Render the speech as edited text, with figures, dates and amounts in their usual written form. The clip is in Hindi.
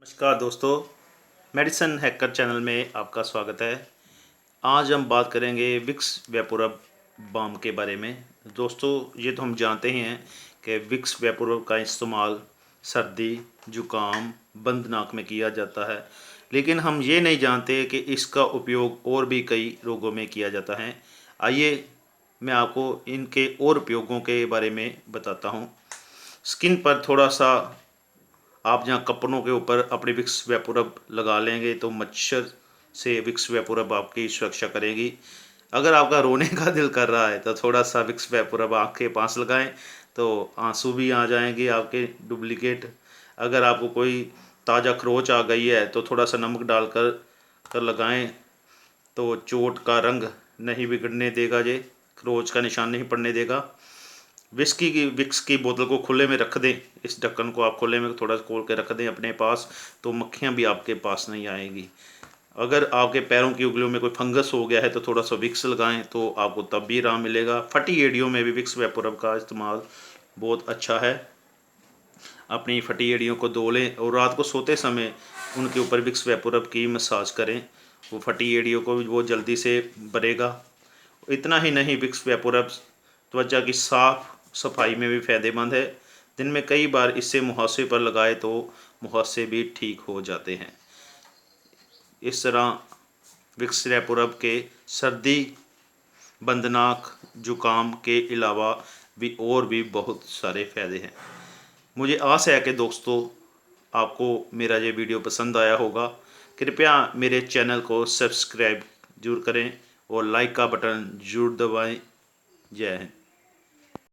नमस्कार दोस्तों, मेडिसिन हैकर चैनल में आपका स्वागत है। आज हम बात करेंगे विक्स वेपोरब बाम के बारे में। दोस्तों, ये तो हम जानते ही हैं कि विक्स वेपोरब का इस्तेमाल सर्दी, जुकाम, बंद नाक में किया जाता है, लेकिन हम ये नहीं जानते कि इसका उपयोग और भी कई रोगों में किया जाता है। आइए मैं आपको इनके और उपयोगों के बारे में बताता हूँ। स्किन पर थोड़ा सा आप जहाँ कपड़ों के ऊपर अपनी विक्स वेपोरब लगा लेंगे तो मच्छर से विक्स वेपोरब आपकी सुरक्षा करेगी। अगर आपका रोने का दिल कर रहा है तो थोड़ा सा विक्स वेपोरब आँख के पास लगाएं तो आंसू भी आ जाएंगे आपके डुप्लीकेट। अगर आपको कोई ताज़ा खरोच आ गई है तो थोड़ा सा नमक डालकर लगाएं तो चोट का रंग नहीं बिगड़ने देगा, ये खरोच का निशान नहीं पड़ने देगा। विक्स की बोतल को खुले में रख दें, इस ढक्कन को आप खुले में थोड़ा खोल के रख दें अपने पास, तो मक्खियाँ भी आपके पास नहीं आएगी। अगर आपके पैरों की उंगलियों में कोई फंगस हो गया है तो थोड़ा सा विक्स लगाएं तो आपको तब भी आराम मिलेगा। फटी एड़ियों में भी विक्स वेपोरब का इस्तेमाल बहुत अच्छा है। अपनी फटी एड़ियों को धो लें और रात को सोते समय उनके ऊपर विक्स वेपोरब की मसाज करें, वो फटी एड़ियों को भी बहुत जल्दी से भरेगा। इतना ही नहीं, विक्स वेपोरब त्वचा की साफ सफाई में भी फ़ायदेमंद है। दिन में कई बार इससे मुहासे पर लगाए तो मुहासे भी ठीक हो जाते हैं। इस तरह विक्स वेपोरब के सर्दी, बंद नाक, जुकाम के अलावा भी बहुत सारे फ़ायदे हैं। मुझे आशा है कि दोस्तों आपको मेरा ये वीडियो पसंद आया होगा। कृपया मेरे चैनल को सब्सक्राइब जरूर करें और लाइक का बटन ज़रूर दबाएं। जय हिंद।